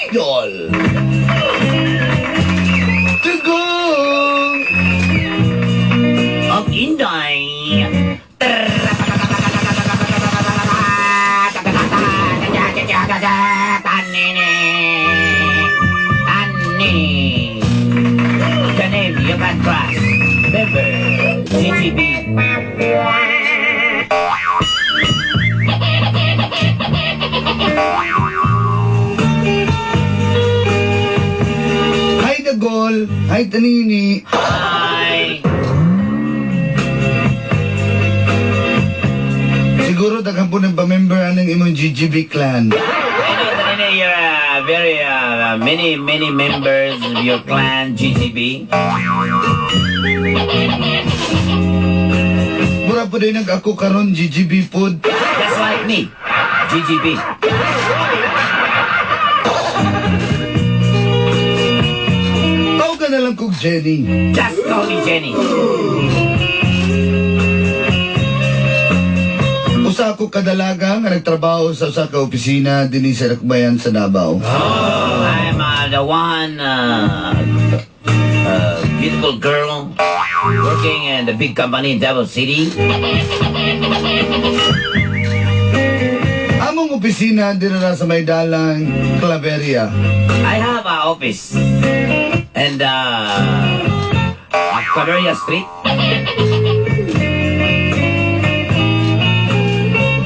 Idol! Tugong! Of Inday. The name you can trust. Member, GGB. Hi, Dagol! Hi, Tanini! Hi. Siguro daghan po ng pa-member ng imong GGB clan. I know that you're very many members of your clan, GGB. Mura po din nag-ako karon GGB food. Just like me, GGB. Tawag ka na lang kong Jenny. Just call me Jenny. Usa ako kadalaga nga nagtrabaho sa usa ka opisina dinhi sa Dakbayan sa Davao. I'm the one beautiful girl working in the big company in Davao City. Among opisina dinara sa may dalang Claveria. I have an office and Claveria Street.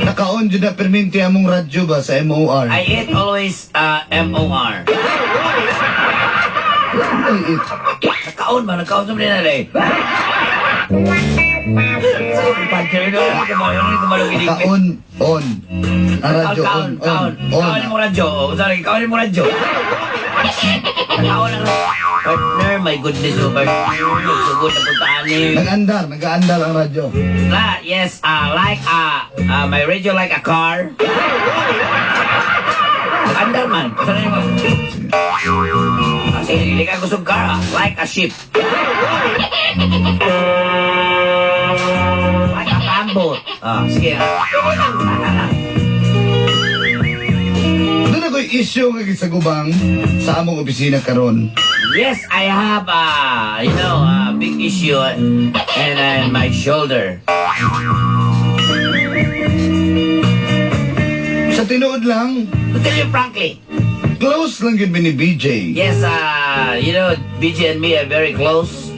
Nakaon jud na perminti among radyo ba sa MOR. I eat always MOR. Ay, Nakaon ba? Nakaon sa mga nalay. Kaon on. Ang radyo on. Kaon mo radyo. Sorry, kaon mo radyo. Kaon ang partner. My goodness, partner. Sugod na puntaan ni. Nag-aandar ang radyo. Yes, like my radio like a car. Nag-andar man. Saan mo? Kasi hindi ka gusto car, like a ship. Like a bamboo. Sige. Doon ako'y issue nga gisagubang sa among opisina karon. Yes, I have a big issue and my shoulder. Sa tinuod lang, To tell you frankly, close lang yun ni BJ. yes, BJ and me are very close.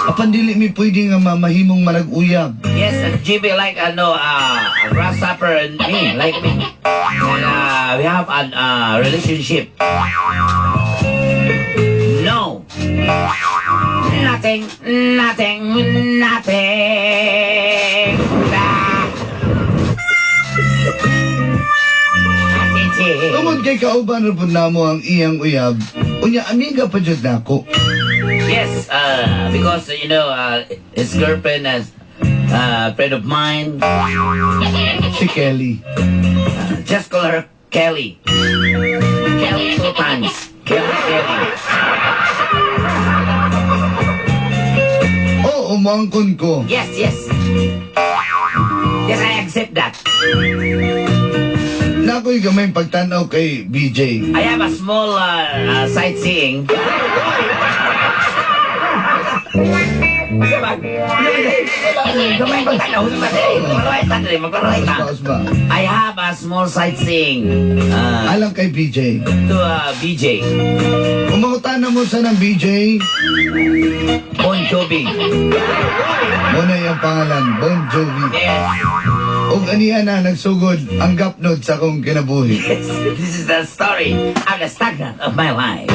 Apan dili mi pwede nga mamahimong manag-uyab. Yes, and GB like a grasshopper and me, like me. And we have a relationship. No. Nothing. Tungod kay kauban ra pud namo ang iyang uyab, unya amiga pa jud nako. Yes, because his girlfriend is a friend of mine. Si Kelly. Just call her Kelly. Kelly 2 times. Kelly. Oo, umangkon ko. Yes. Yes, I accept that. Nako'y gamay pagtanaw kay BJ. I have a small sightseeing. I have a small sightseeing Alang kay BJ. to BJ. Umangutan mo sa ng BJ, Bon Jovi. muna yung pangalan, Bon Jovi. Yes. O aniya na nagsugod ang gapnod sa akong kinabuhi. Yes. This is the story of the stagnant of my life.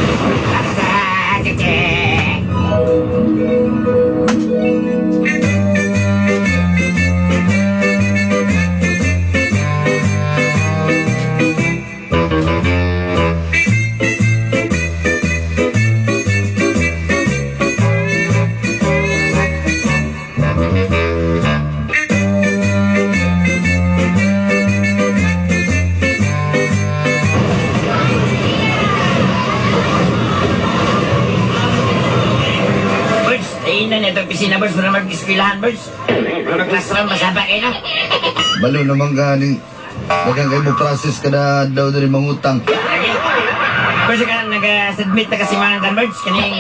Birds, ayun na nito pisina, birds. Wala mag-iskwilahan, birds. Mag-classroom, masaba kayo, no? Balo naman gani. Dagang kayo mo process ka na daw na rin mangutang. Lagi. Pwede ka nag-submit na kasi mga converts, kaning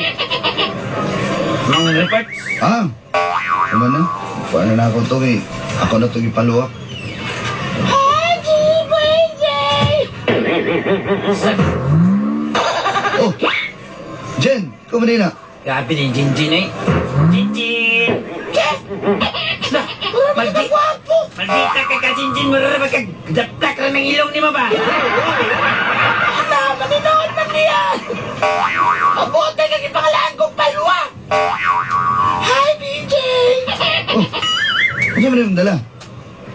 mga reports. Ah, ano na? Paano na ako ito eh? Ako na ito ipaluwak. Oh, Jen, kumanin na. Grabe ni Jinjin eh. Jinjin! Na, maldita ka ka, Jinjin. Marara magkagdaptak lang ng ilong ni mo ba? Ano, maninood man niyan! Mabuti kang ipangalaan kong palwa! Hi, BJ! Oh, ano mo na yung dala?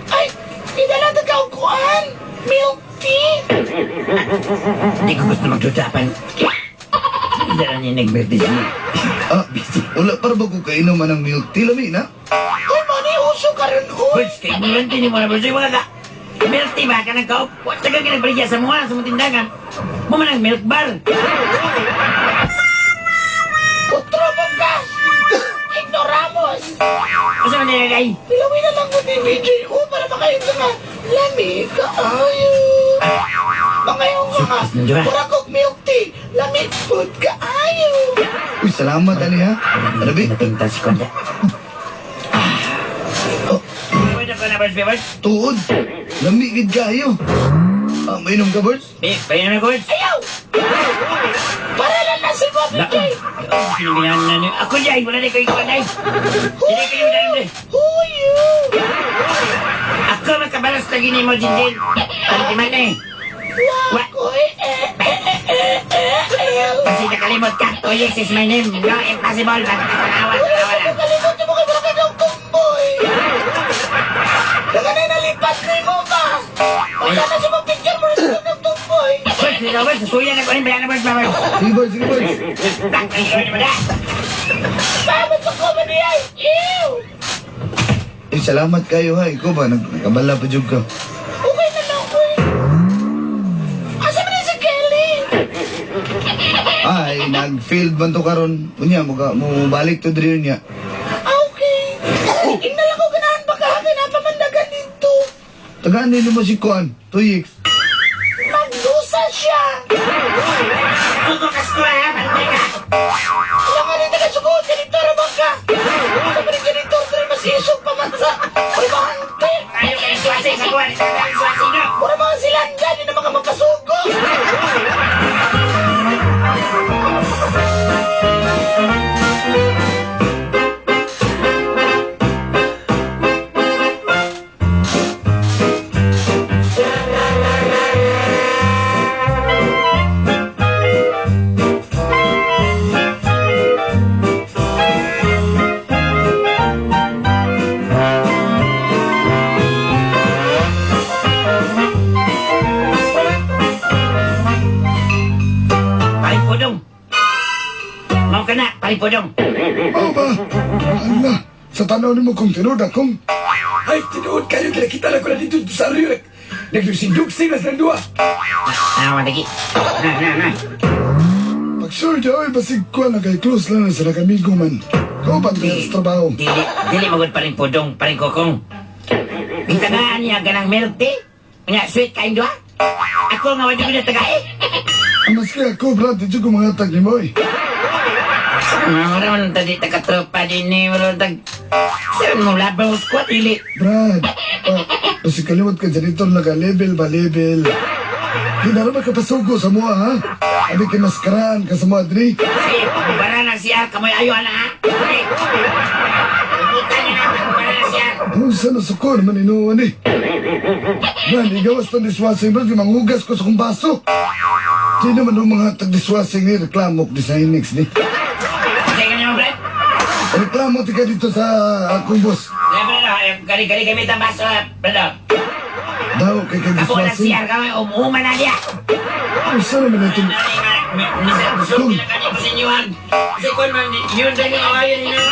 Ay, idala na ka kuan! Milk tea! Hindi ko gusto magdudapan. Hindi na niya nag-birthday siya. Ah, wala para ba ko kainuman ng milk tea, lami na? Ay, mani, uso ka rin, uy! Birds, kay Mulantin mo na birds. Wala ka. Milk tea ba ka nagkaup? Wala ka nagbarigya sa mga tindagan. Mo man ang milk bar. Putro mo ka! Ignoramos! Asa man nilagay? Pilawin na lang ko ni BJ, para makain ka nga. Lamig ka, ayo! Mangayon ka nga, Nandiyo ba? para kong milk tea, lamig food ka, ayo! Uy, salamat, ani ha? Ano ba? Natinta si Konda. Oh, Pwede ko na birds, birds. tuod. Lami, gid kayo. Ah, mainom ka, Birds? Pwede na birds. Ayaw! Para lang na si Bobby J! Sinabihan na niyo. Ako dyan, wala na ko ikaw dyan. Hindi ko yung dyan dyan. Who you? Ako magkabalas na gini mo, Jinjin. Pantiman na eh. Wakoy, Kasi nakalimot ka. 2X is my name. No, impossible. Tatawa lang. Nakalimutan mo kayo ka ng kumboy! Naganay nalipat ni mo ba? Wala na siya mapicture mo sa ng tumboy! Birds, ikaw birds. Susuyan ako rin. Bayan na birds, birds. Sige, Birds, sige, Birds. Takay ko rin mo na. Bakit sa comedy ay? Ew! Eh, salamat kayo ha. Ikaw ba? Nagkabala pa jug ka. Okay na lang ko eh! Asa ba na si Kelly? Ay, nag-field man to karon. Unya, mo balik to drill niya. Okay! Ina lang ko ganahan baka pinapamandagan dito! Tagaan nilo mo si Kuan. 2X. Magdusa siya! Tutukas ko ha. Pantay ka. Wala nga rin taga-sugod, janitor ba ka? Wala pa rin janitor, pero masisog pa man sa pagmahante. Tayo kayo suwasing sa kuwan. Tayo kayo suwasing no. Wala mga silanda, di na mga magkasugo. Paripodong. Mau ka na, paripodong. Oh ba? Ano? Sa tanaw ni mo kung tinood akong. Ay, tinuod kayo, kinakita lang ko na dito sa Rio. Nagdusin-duksing na sa dua. Madagi. Na. Pag sure di ay basig ko na kay close lang na sila kamigo man. Kauban ka sa trabaho. Dili magod pa rin podong, pa rin kokong. Gintangaan niya ganang milk tea. Nga, sweet kain doa. Ako nga wadi ko na tagae. Ang maski ako, Brad, di ko mga tag ni mo eh. Mga man tadi taga-tropa din ni Marunong tag... Saan mo labaw squat, dili. Brad, kasi kalimot ka janitor na ka-level ba level. Di na naman kapasugo sa mua ha. Abi kinaskaraan ka sa mga dri. Sige, pagubara na siya. Kamoy ayo na ha. Sige. Pupunta niya na. Pagubara na siya. Kung saan nasukor man inuwan eh. Brad, igawas pa diswasing Brad, yung manghugas ko sa kong baso. Di naman yung mga tag-diswasing ni reklamo ko di sa Inex ni. Sige ka niyo, Brad. Reklamo ti ka dito sa akong boss. Kari-kari kami tambaso, Brad. Daw kay Ako na diswasing. siya. Kami umuman na niya. Kung saan naman ito. Gusto ko kinakanya ko sa inyohan. Kasi kung man, yun tayo yung awayan ninyo.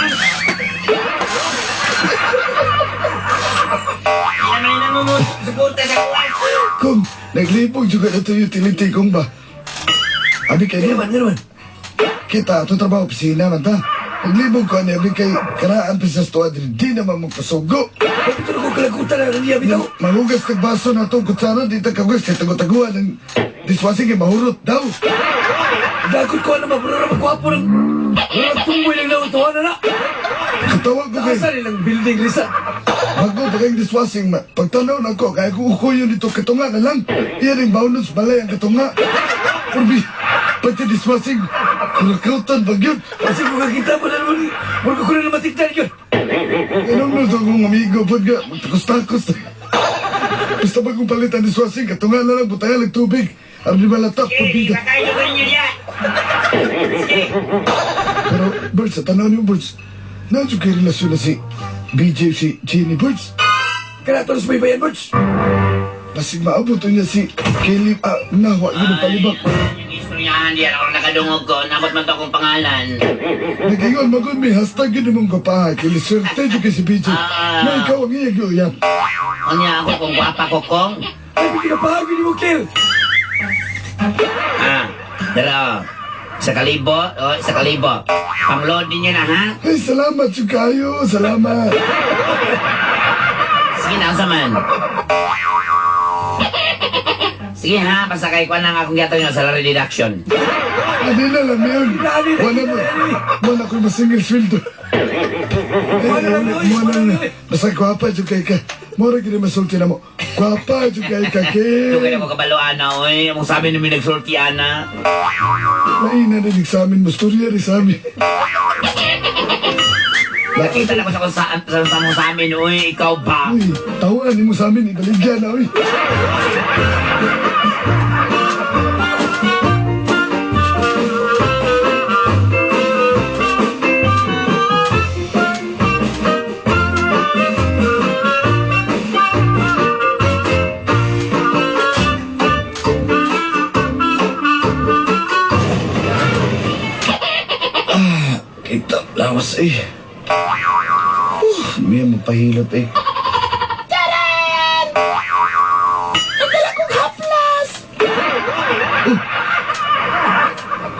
Yan man yung namumusuporta sa kuwan. Kung naglipog juga na ito utility kong ba. Abi kayo, Ano naman? kita ito trabaho opisina man ta. Naglibog ko niya, kay karaan pa sa tuwa, di naman magpasugo. Bakit ko kalagutan na niya bitaw? Mahugas kag baso na itong kutsara, di tagkagugas, kay tago-taguan ng diswasing kay mahurot daw. Dagod ko na mabura na magwapo ng... Wala nagtumboy lang na utawa na na. Katawag ko kay, Nasa nilang building, Risa. bago ba kayong diswasing, pagtanaw na ko, kaya ko ukuyo nito katunga na lang. Iyan yung bonus, balay ang katunga. Urbi, pati diswasing, kurakautan bag yun. Kasi kung kakita mo na naman, mura ko na matigtan yun. Anong nito kong amigo, pag nga, magtakos-takos. Basta ba kong palitan diswasing, katunga na lang, butayan ng tubig. Arbi malatap, Sige, pabida. pakain ko ninyo diya. Sige. Pero, Birds, sa tanaw niyo, Birds, nandiyo kayo relasyon na si BJ si Jenny, Birds. Kanatos may bayan, Birds. Basig maabot niya si Kelly, nawa, yun ang palibak. Yung istoryahan diyan, ako nakadungog ko, nabot man to akong pangalan. Nagingon, magod may hashtag yun mong kapahay, kili swerte niyo kay si BJ. Na ikaw ang iyag yun, yan. O niya ako kung gwapa ko kong. Ay, pinapahagi ni mo, Kel. Pero, sa kalibo. Pang-load din yun ha? Ay, salamat yung kayo, salamat. Sige na, sa man. Sige ha, pasakay ko na nga akong gato nyo sa salary deduction. Hindi na lang yun. Wala ko masingil sweldo. Basta kwapa yung kay ka. Mura gini masulti na mo. Kwapa yung kay ka, Ito Kel. kayo mo kabaloan na, oy. Among sabi namin nagsultian na. Laina na examen mo, storya rin sa amin. Nakita na ko sa mo sa amin, oy. Ikaw ba? Uy, tawaan mo sa amin, ibaligyan na, uy. Kita, lawas eh. May magpahilot eh. Taran! Nagdala kong haplas!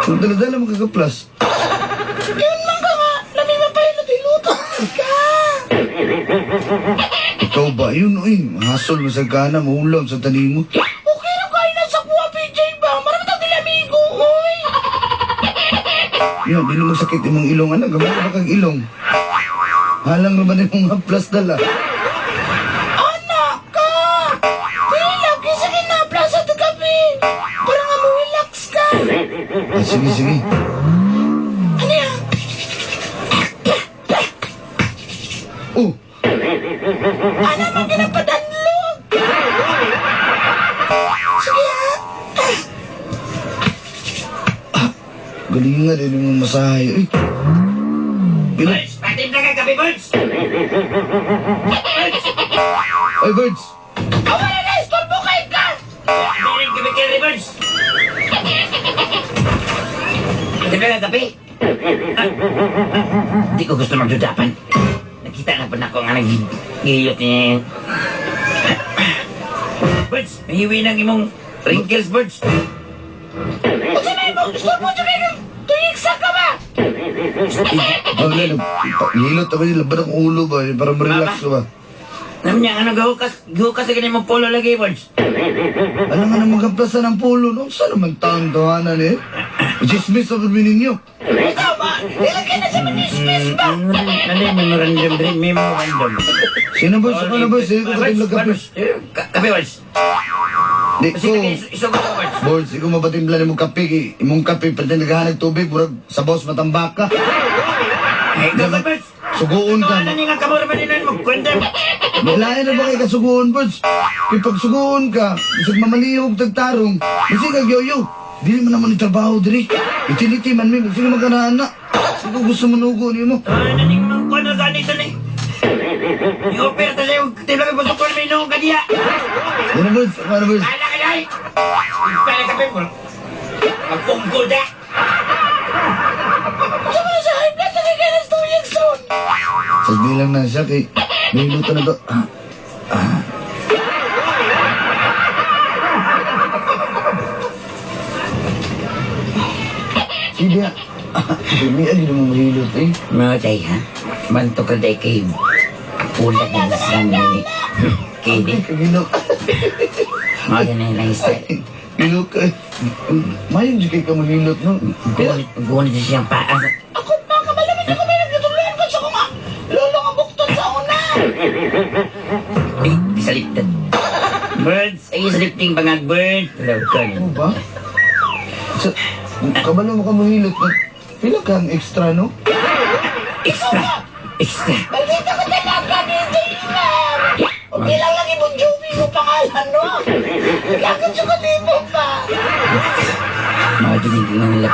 Kung dala-dala mo kagaplas, Yun man ka nga, nami mapahilot-hiluto ka! ikaw ba yun, uy? Mahasol mo sa gana, maulam sa tanim mo. Okay na kayo na sa kuha, PJ ba? Marami tang dilamigo, oy! Yan, di mo sakit imong ilong, anak. Gamay ba kang ilong? Halang naman imong haplas dala. Anak ka! Pilap, kisa kinaplas sa gabi! Para nga mo-relax ka! Sige, sige. Ano yan? Oh, Ano man ginapadanlog? Sige ha! galing nga din yung masahay. Uy, pila. Birds, patim na ka gabi, Birds. Birds, Ay, Birds. Awa na na, istorbo kay ka! amirin gabi kayo, Birds. Patim na ka gabi. Hindi ko gusto magdudapan. Nakita na pa na ako nga nag-giyot niya. Birds, mahiwi ng imong wrinkles, Birds. O sa may mo, istorbo dyan kayo! Tuyiksa ka ba? Wala, hilot ako yung laban ng ulo ba? Para ma-relax ka ba? Alam niya, ano, gahukas sa ganyan mong polo lagi, Birds. Alam nga naman kaplasan ng pulo, no? Saan naman taong tawanan eh? Chismis sa pagbi ninyo. Tama! Ilagay na sa manismis ba? Ano yung memorandum rin? Memorandum. Sino, Birds? Ako na, Birds? Ikaw katimlag ka, Birds. Kape, Birds. Di Kasi ko. isugot ko, Birds. Birds, ikaw mapatimplan mo kape. Imong kape, pati naghahanag tubig, murag sa boss matambak ka. Ay, ikaw ba, Birds? Suguon ka. Ano nga kamura ba nila mo? Kwenta. Lain na ba kayo kasuguon, Birds? Kaya pag suguon ka, isang mamaliyog tagtarong, kasi kag-yoyo. Dili mo naman itrabaho diri. Utility man mi, sige magkanaan na. Sige gusto mo nugo ni mo. Ano ning mga kuno ganito ni? I-operta sa'yo, tibla ka pasok ko na may noong kadiya. Ano, Birds? Ano, Birds? Kala ka dahil. Pala kape mo. Magpunggol da. Sa mga sa high blood, nagigay na sa tuyik soon! Sagdi lang na siya kay may luto na to. Sige, Dili, ano naman mahilot eh. Mga tay, ha? Mantok ka day kayo. Ulat ng isang nini. Kidi. Kagilok. Mga ganyan lang style. Hilot ka. Mayroon di kayo ka mahilot, no? Gunit siyang paa. Ako pa, kamalaman niyo kami nagtutuluyan ko sa mga lolo nga bukton sa una. Ay, isaliktad. Birds, ay isalipting bangag bird. Hello, Ano ba? Sa, kabalo mo ka mahilot na. Pila kang extra, no? Extra. Extra. Maldita ka talaga, DJ Iman. Okay lang lagi Bon Jovi mo pangalan, no? Lakad sa kalibo pa. Mga dinigil ng nila.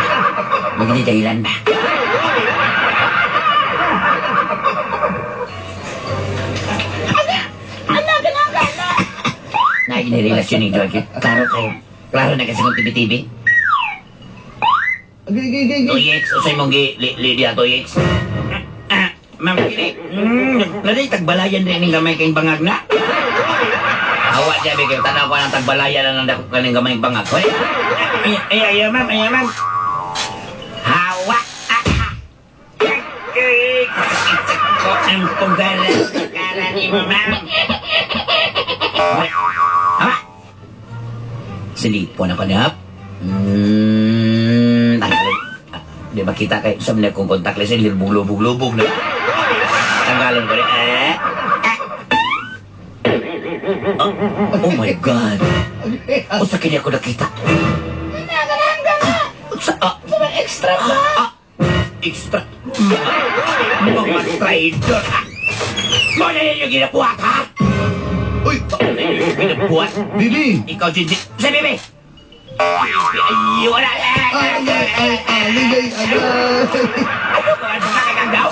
Magiging dahilan ba? Anak, gana. Naging relasyon ni George. Klaro kayo. Klaro na kasi kung tibi-tibi. Agay, agay, agay, agay. Toyex, usay mong Lydia Toyex. Ma'am, kini. Naday, tagbalayan rin ng gamay kayong bangag na. Hawa siya, bigay. Tanaw ko ng tagbalayan na ng dakot ka ng gamay kayong bangag. Ayaw, ma'am, ayaw, ma'am. Hawa. Sakit ko ang punggalan sa kala ni mo, ma'am. Hawa. Silipon ako na. Tanggalin. Di ba kita kayo sa mga kong kontakles yung lubog na. Tanggalin ko rin. Oh my God. O sa kanya ko nakita. Sa Extra pa. extra. Mga traitor. Mo na yun yung ginabuhat, ha? Uy! Ano yun yung ginabuhat? Bibi! Ikaw, Jinji. Sa Bibi! Ay, wala. Ay, agay, ay, agay, agay! Ano ba? Ano ka kang daw?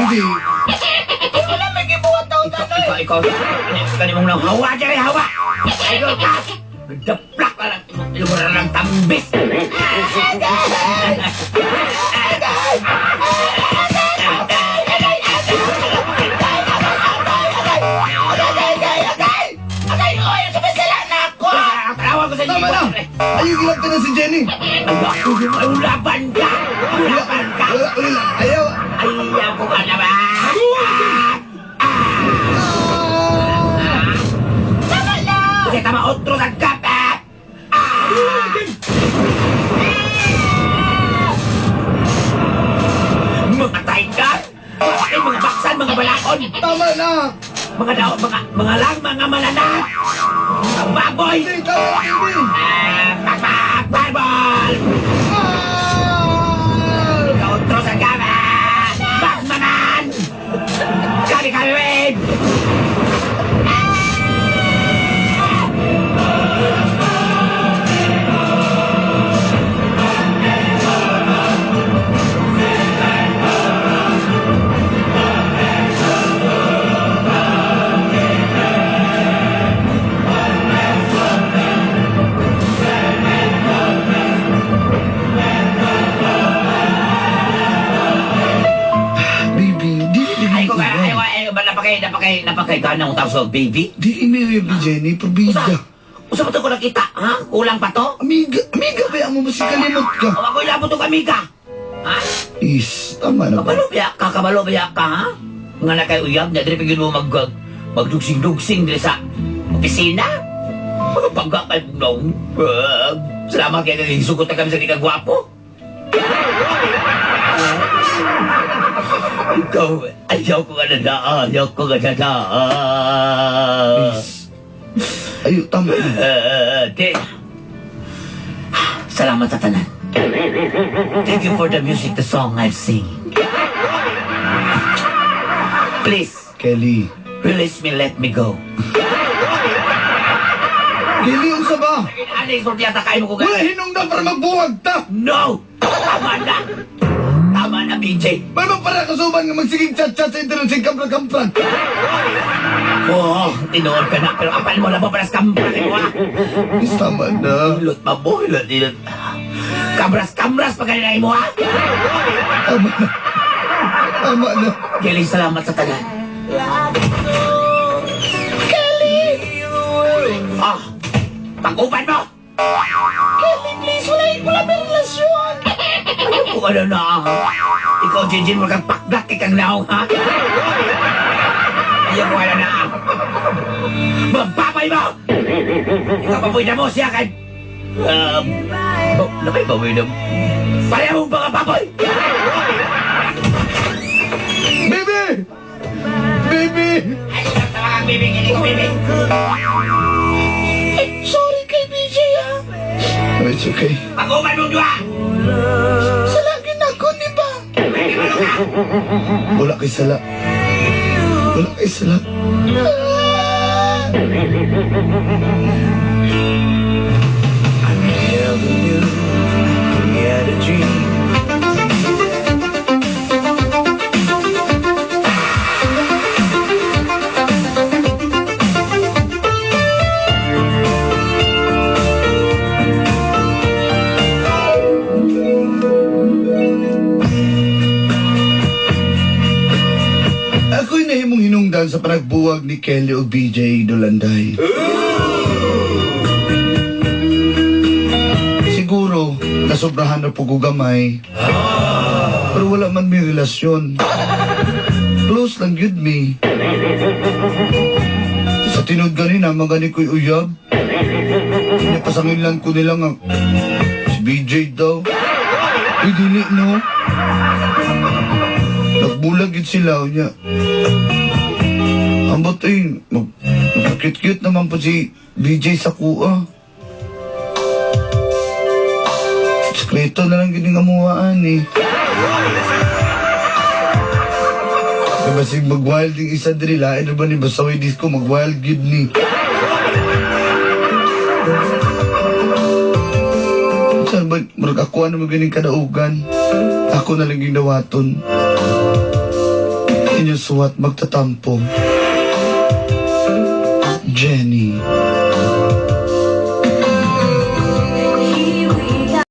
Bibi! Wala may gibuhat daw tatay. Ikaw. Kani mong lang hawa dyan, hawa. Idol ka. Daplak na lang. Lumura lang tambis. Agay, oy, sumisila na ako. Tawag ko sa Tama na! Ayaw gilap ka na si Jenny! Ay, laban ka. Laban ka. Wala, ayaw! Ayaw ko ka naman. Tama na. Kasi tama otro sa kape. Mga tiger. Mga baksan, mga balakon. Tama na! Mga lang, mga mananap. Ang baboy. Bibi, tama na, Bibi! Barbol. Ah! Otro sa kape. Bakmanan. Kami, wait. Bibi, di Ay ko napakay ganang utang sa baby. Di imi yung Jenny, pabida. Usa pa to ko nakita, ha? Kulang pa to? Amiga, amiga ba mo masikalimot ka? O ako ilabot to kamiga. Ha? Is, tama na ba? Kabalo biya ka, ha? Nga na kay uyab, na diri pigin mo magdugsing-dugsing diri sa opisina. Ano pagka kay nung? Salamat kay kang isugot na kami sa di ka gwapo. Ikaw, ayaw ko nga na Is. Ayo, tama na. Salamat sa tanan. Thank you for the music, the song I've singing. Please, Kelly. release me, let me go. Kelly, unsa ba? Ano yung sortiyata kain mo ko Wala ganyan? hinungdan para magbuwag ta! No! Tama na! Tama na, BJ! May para kasuban nga magsiging chat-chat sa internet sa kampran-kampran. Oo, tinood ka na, pero apal mo lang mo para sa kambrakin mo, ha? Is, tama na. Hilot, maboy, hilot. Kamras pa kanina mo, ha? Tama na. Tama na. Galing salamat sa tanan. Kelly! Ah, pag-upan mo! Kelly, please, wala may relasyon. Ano ko ano na? Ikaw, Jinjin, mo kang pakdak ikang naong, ha? Ayaw ko ano na. Magpapay mo! Ikaw papuy na mo siya kay... Napay papuy na mo? Pareha mong mga papoy! Baby! Baby! Ay, tawag ang bibig, hindi ko bibig. Sorry kay BJ ah. Oh, it's okay. Pag-uman mong dua! Sa lagi na ako ni ba? Wala kay sala. Wala kay sala. Ako'y nahimong hinungdan sa panagbuwag ni Kelly o BJ Dolanday. Siguro, nasobrahan na po ko gamay. Pero wala man may relasyon. Close lang yun me. Sa tinud ganina, magani ko'y uyab. Pinapasangilan ko nila nga si BJ daw. Uy, dili, no? Nagbulag yun sila, niya. Ambot ay, magkakit-cute naman po si BJ sa kuha. Sekreto na lang giningamuhaan eh. Diba si mag-wild yung isa diri, lain na ba ni Basaway Disco, mag-wild gid ni. Saan ba, marag-akuha na magaling kadaugan. Ako na lang ginawaton. Inyong suwat magtatampo. Jenny.